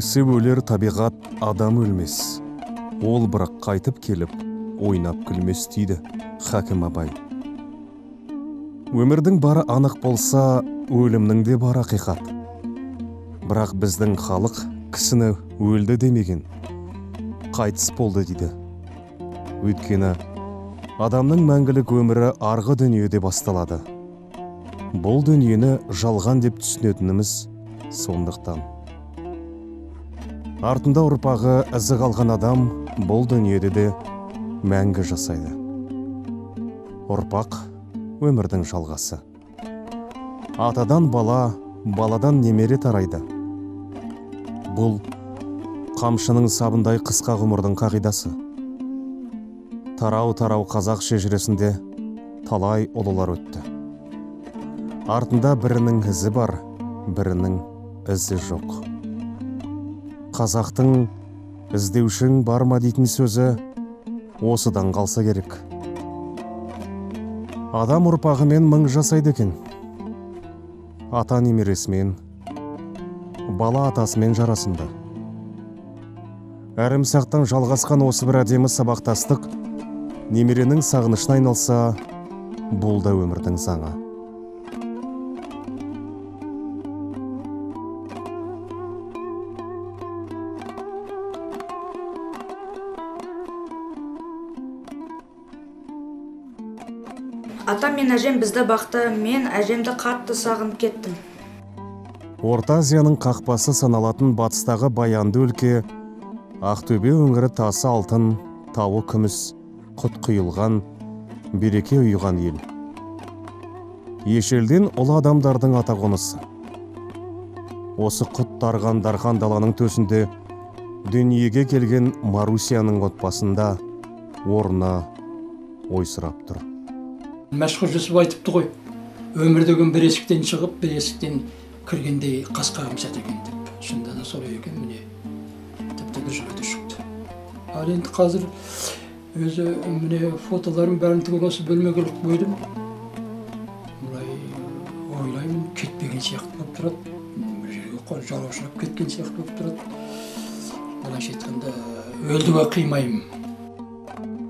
Өсіп өлер табиғат адам өлмес. Ол бірақ қайтып келіп, ойнап күлмес дейді Хакім Абай. Өмірдің бары анық болса, өлімнің де бар ақиқат. Бірақ біздің халық кісіні өлді демеген, қайтыс болды дейді. Өйткені адамның мәңгілік өмірі арғы дүниеде басталады. Бұл дүниені жалған деп түсінетініміз сондықтан. Артында ұрпағы ізі қалған адам бұл дүниеде де мәңгі жасайды. Ұрпақ өмірдің жалғасы. Атадан бала, баладан немере тарайды. Бұл қамшының сабындай қысқа ғұмырдың қағидасы. Тарау-тарау қазақ шежіресінде талай ұлылар өтті. Артында бірінің ізі бар, бірінің ізі жоқ. Қазақтың іздеушің бар ма дейтін сөзі осыдан қалса керек. Адам ұрпағымен мың жасайды екен. Ата немересімен, бала атасымен жарасымды. Әрімсақтан жалғасқан осы бір әдемі сабақтастық немеренің сағынышына айналса, бұл да өмірдің заңы. Атам мен әжем бізді бақты, мен әжемді қатты сағынып кеттім. Орта Азияның қақпасы саналатын батыстағы баянды өлке, Ақтөбе өңірі тасы алтын, тауы күміс, құт құйылған, береке ұйыған ел. Ешелден ұлы адамдардың атақонысы. Осы құт тарған дархан даланың төсінде дүниеге келген Марусияның отбасында орны ойсырап тұр. Мәшһүр Жүсіп айтыпты ғой, өмір деген бір есіктен шығып, бір есіктен кіргендей қасқағым сәт екен деп. Шында да солай екен, міне тіпті бір жігіті шықты. Ал енді қазір өзі міне фотоларын бәрін түгел осы бөлмеге іліп қойдым. Бұлай ойлаймын, кетпеген сияқты болып тұрады. Бір жерге жолаушылап кеткен сияқты болып тұрады. Былайша айтқанда өлдіге қимаймын.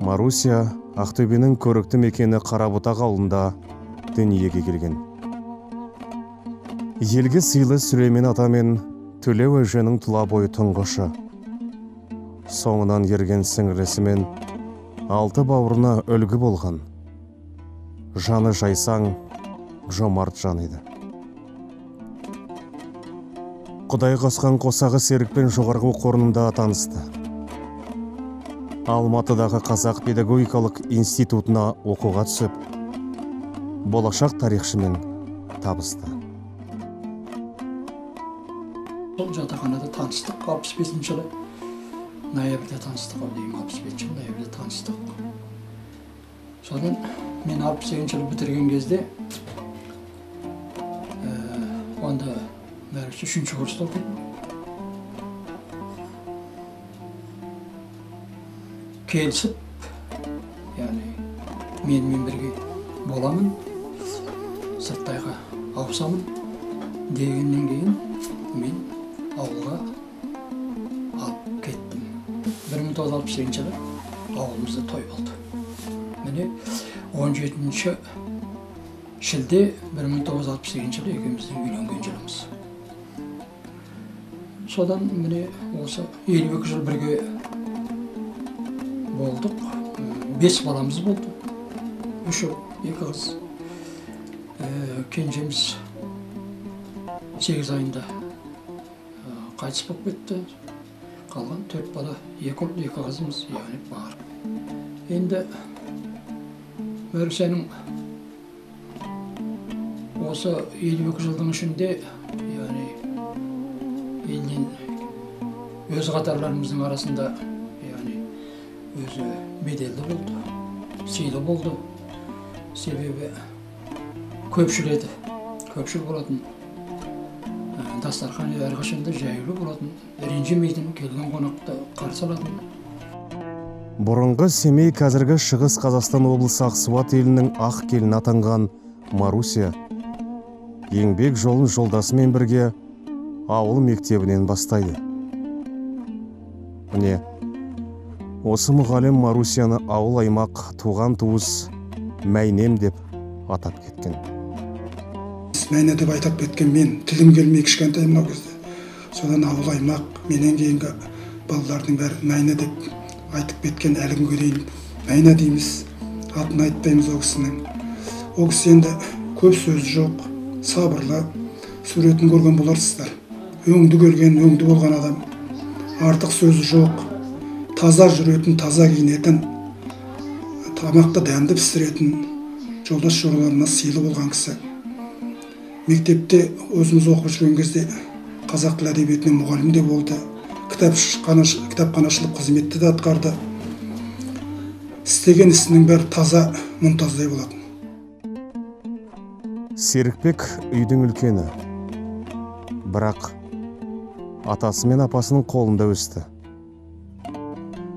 Марусия Ақтөбенің көрікті мекені Қарабұтақ ауылында дүниеге келген. Елге сыйлы Сүлеймен ата мен Төлеу әженің тұла бойы тұңғышы. Соңынан ерген сіңірісімен 6 бауырына үлгі болған. Жаны жайсаң, жомарт жан еді. Құдай қосқан қосағы серікпен жоғарғы оқу орнында танысты. Алматыдағы Қазақ педагогикалық институтына оқуға түсіп, болашақ тарихшымен табысты. Сол жатақханада таныстық, 65 жылы ноябрьде таныстық, 65 жылы ноябрьде таныстық. Содан мен 68 жылы бітірген кезде, онда бәрі 3-ші курста оқыдым. Келісіп, яғни менімен бірге боламын, сырттайға ауысамын дегеннен кейін мен ауылға алып кеттім. 1968 жылы ауылымызда той болды. Міне 17-ші шілде 1968 жылы екеуміздің үйленген жылымыз. Содан міне осы 52 жыл бірге болдық. 5 баламыз болды. 3 ұл, 2 қыз. Кенжеміз 8 айында қайтыс болып кетті. Қалған 4 бала, 2 ұл, 2 қызымыз, яғни бар. Енді Марусияның осы 52 жылдың ішінде, яғни елден өз қатарларымыздың арасында өзі беделді болды, сыйлы болды. Себебі көпшіл еді, көпшіл болатын. Дастархан әрқашанда жайлы болатын, ренжімейтін, келген қонақты қарсы алатын. Бұрынғы Семей, қазіргі Шығыс Қазақстан облысы Ақсуат елінің ақ келін атанған Марусия еңбек жолын жолдасымен бірге ауыл мектебінен бастайды. міне осы мұғалім Марусяны ауыл аймақ туған туыс мәйнем деп атап кеткен. Мәйне деп айтап кеткен, мен тілім келмей кішкентайым ол кезде. Содан ауыл аймақ менен кейінгі балалардың бәрі мәйне деп айтып кеткен, әлі күнге дейін мәйне дейміз, атын айтпаймыз ол кісінің. Ол кісі енді көп сөз жоқ, сабырлы, суретін көрген боларсыздар. Өңді көрген, өңді болған адам, артық сөзі жоқ, таза жүретін, таза киінетін, тамақты дәмді пісіретін, жолдас жораларына сыйлы болған кісі. Мектепте өзіміз оқып жүрген кезде қазақ тілі әдебиетінен мұғалім де болды, кітапханашылық қызметті де атқарды. Істеген ісінің бәрі таза, мұнтаздай болатын. Серікбек үйдің үлкені, бірақ атасы мен апасының қолында өсті.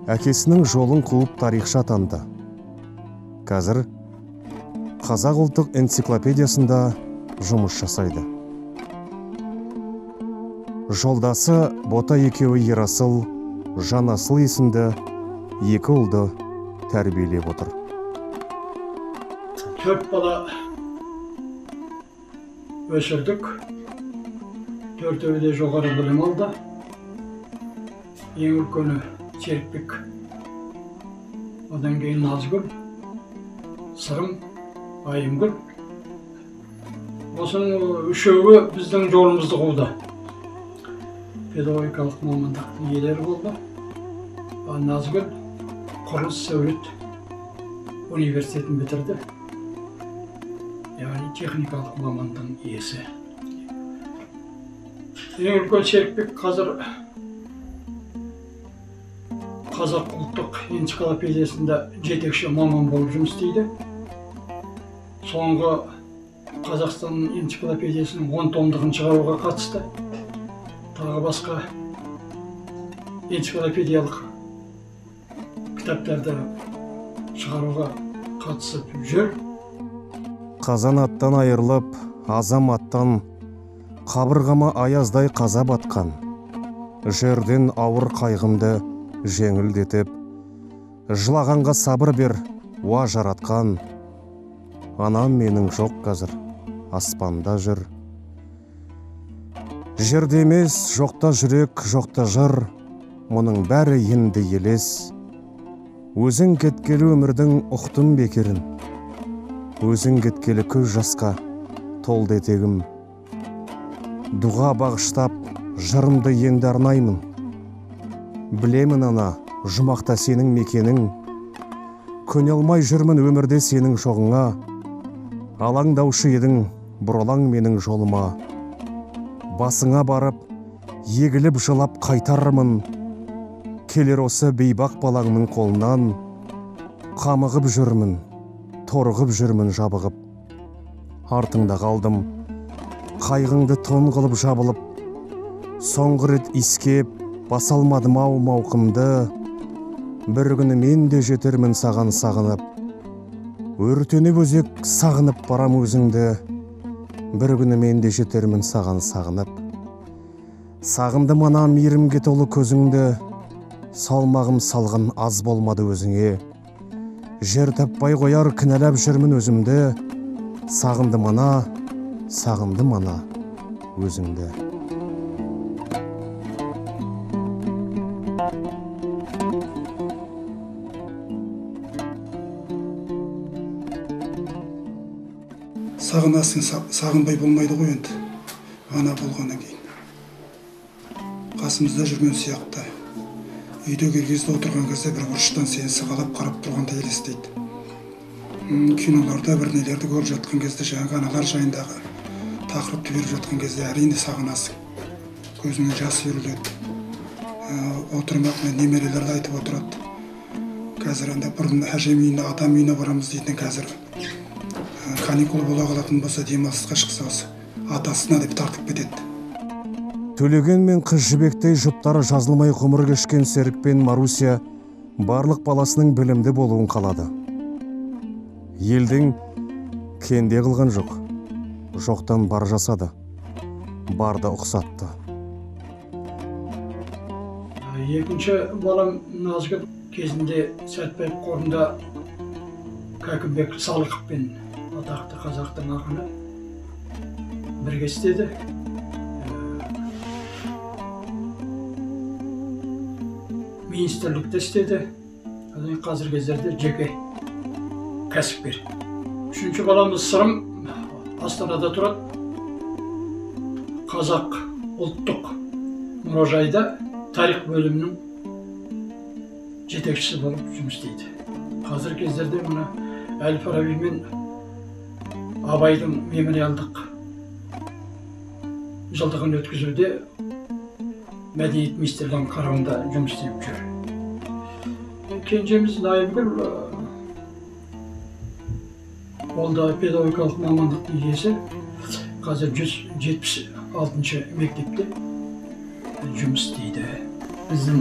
Әкесінің жолын қуып тарихшы атанды. Қазір Қазақ ұлттық энциклопедиясында жұмыс жасайды. Жолдасы Бота екеуі Ерасыл, Жанасыл есімді екі ұлды тәрбиелеп отыр. 4 бала өсірдік. 4-еуі де жоғары білім алды. Ең үлкені Серікбек. Одан кейін Назгүл, Сырым, Айымгүл. Осының үшеуі біздің жолымызды қуды. Педагогикалық мамандықтың иелері болды. Назгүл құрылыс сәулет университетін бітірді. Яғни техникалық мамандықтың иесі. Ең үлкен Серікбек қазір Қазақ ұлттық энциклопедиясында жетекші маман болып жұмыс істейді. Соңғы Қазақстан энциклопедиясының 10 томдығын шығаруға қатысты. Тағы басқа энциклопедиялық кітаптарды шығаруға қатысып жүр. Қазан аттан айырылып, азаматтан қабырғама аяздай қаза батқан. Жерден ауыр қайғымды жеңілдетіп, жылағанға сабыр бер, уа жаратқан. Анам менің жоқ қазір, аспанда жүр. Жерде емес, жоқта жүрек, жоқта жыр, мұның бәрі енді елес. Өзің кеткелі өмірдің ұқтым бекерін, өзің кеткелі көз жасқа толды етегім. Дұға бағыштап, жырымды енді арнаймын. Білемін ана, жұмақта сенің мекенің, көне алмай жүрмін өмірде сенің жоғыңа. Алаңдаушы едің, бұралаң менің жолыма. Басыңа барып, егіліп жылап қайтармын. Келер осы бейбақ балаңның қолынан. Қамығып жүрмін, торғып жүрмін жабығып. Артыңда қалдым, қайғыңды тон қылып жабылып. Соңғы рет искеп, басалмадым ау мауқымды. Бір күні мен де жетермін саған сағынып. Өртеніп өзек сағынып барам өзіңді. Бір күні мен де жетермін саған сағынып. Сағындым ана мейірімге толы көзіңді. Салмағым салғын аз болмады өзіңе. Жер таппай қояр кінәлап жүрмін өзімді. Сағындым ана өзіңді. Сағынасың, сағынбай болмайды ғой енді, ана болғаннан кейін. Қасымызда жүрген сияқты, үйде келгезде отырған кезде бір бұрыштан сені сығалап қарап тұрғанда елестейді. Киноларда бір нелерді көріп жатқан кезде, жаңағы аналар жайындағы тақырыпты беріп жатқан кезде әрине сағынасың. Көзіңнен жас үйіріледі. Отырмақ немерелерді айтып отырады. Қазір енді бұрын әжем үйіне, атам үйіне барамыз дейтін, қазір каникул бола қалатын болса, демалысқа шықса осы атасына деп тартып кетеді. Төлеген мен қыз жібектей жұптары жазылмай ғұмыр кешкен Серік пен Маруся барлық баласының білімді болуын қалады. Елдің кенде қылған жоқ, жоқтан бар жасады, барды ұқсатты. Екінші балам Назгүл кезінде Сәтбаев қорында Кәкімбек Салықовпен, атақты қазақтың ақыны, бірге істеді. Министрлікте істеді. Қазіргі кездерде жеке кәсіпкер. Үшінші баламыз Сырым Астанада тұрады. Қазақ ұлттық мұражайда тарих бөлімінің жетекшісі болып жұмыс істейді. Қазіргі кездерде мына Әл-Фараби мен Абайдың мемориалдық жылдығын өткізуде мәдениет министрлігінің қарауында жұмыс істеп жүр. Кенжеміз Найымгүл, ол да педагогикалық мамандықтың иесі. Қазір 176-шы мектепте жұмыс істейді. Біздің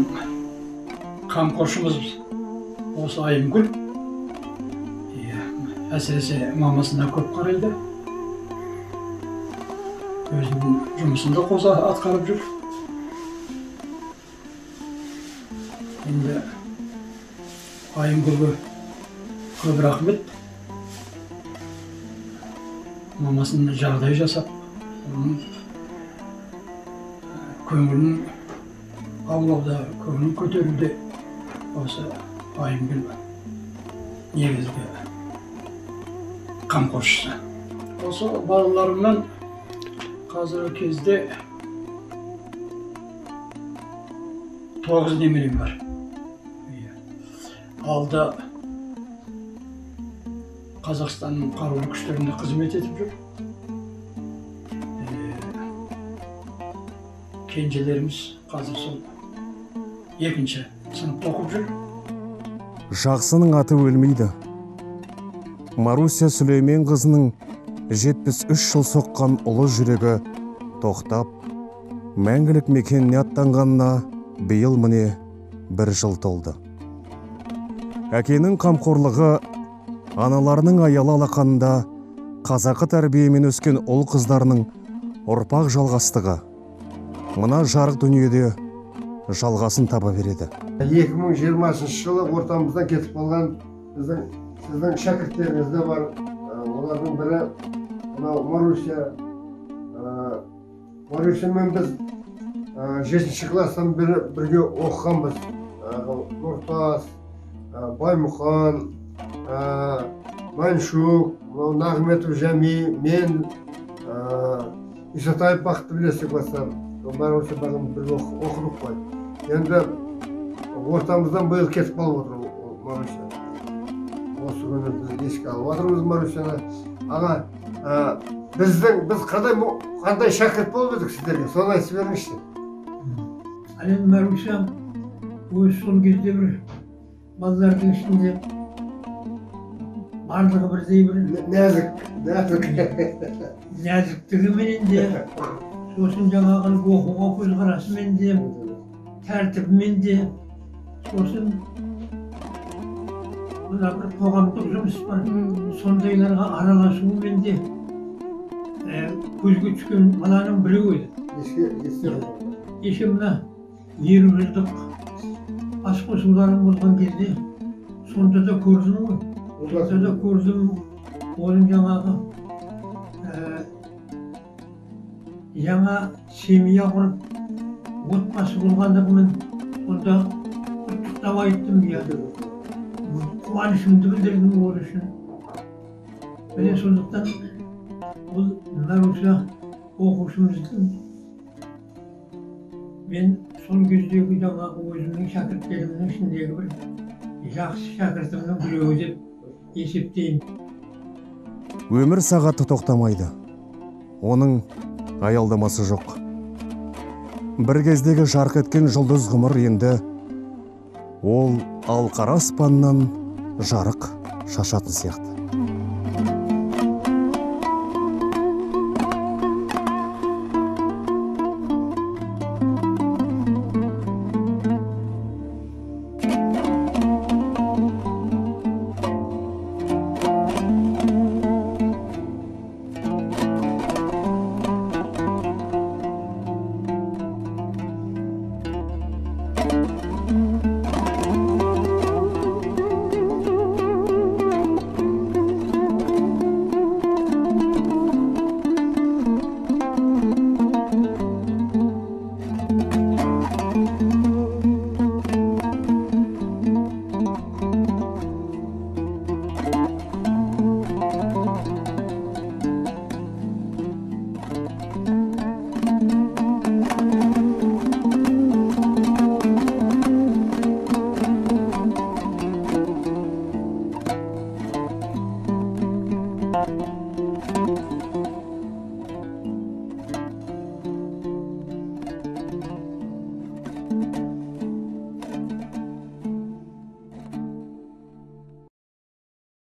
қамқоршымыз осы Айымгүл. Әсіресе мамасына көп қарайды. Өзінің жұмысында қоса атқарып жүр. Енді Айымгүлге көп рахмет. Мамасының жағдай жасап, оның көңілін аулауда, көңілін көтеруде осы Айымгүл негізгі қамқоршысы. Осы балаларымнан қазіргі кезде 9 немерем бар. Алда Қазақстанның қарулы күштерінде қызмет етіп жүр. Кенжелеріміз қазір сол 2-ші сыныпта оқып жүр. Жақсының аты өлмейді. Маруся Сүлеймен қызының 73 жыл соққан ұлы жүрегі тоқтап, мәңгілік мекеніне аттанғанына биыл міне 1 жыл толды. Әкенің қамқорлығы, аналарының аялы алақанында қазақы тәрбиемен өскен ұл қыздарының ұрпақ жалғастығы мына жарық дүниеде жалғасын таба береді. 2020 жылы ортамыздан кетіп қалған сіздің шәкірттеріңіз де бар. Олардың бірі Маруся. Марусямен біз 7-ші класстан бірге оқығанбыз. Нұртас, Баймұхан, Маншук, Нағметов Жами, мен, Исатаев Бақытты білесіз класстан. Маруся бағым бірге оқыдық қой. Енді ортамыздан биыл кетіп қалып отыр Маруся. Осы күні біз еске алып отырмыз Марусяны. Аға, біз қандай шәкірт болып едік сіздерге, соны айтып беріңізші. Әлем Маруся өз сол кезде бір балалардың ішінде барлығы бірдей бір нәзіктігіменен де, сосын жаңағы оқуға көзқарасымен де, тәртібімен де, сосын мына бір қоғамдық жұмыс бар, сондайларға араласуымен де көзге түскен баланың біреу еді. Кеше мына 20 жылдық басқосуларым болған кезде сонда да көрдім ғой. Сонда да көрдім оның жаңағы жаңа семья құрып, отбасы болғандығымен сонда құттықтап айттым. Қуанышымды білдірдім ол үшін. Міне сондықтан ол Маруся оқушымыздың мен сол кездегі жаңағы өзімнің шәкірттерімнің ішіндегі бір жақсы шәкіртімнің біреуі деп есептеймін. Өмір сағаты тоқтамайды. Оның аялдамасы жоқ. Бір кездегі жарқ еткен жұлдыз ғұмыр енді ол алқара аспаннан жарық шашатын сияқты.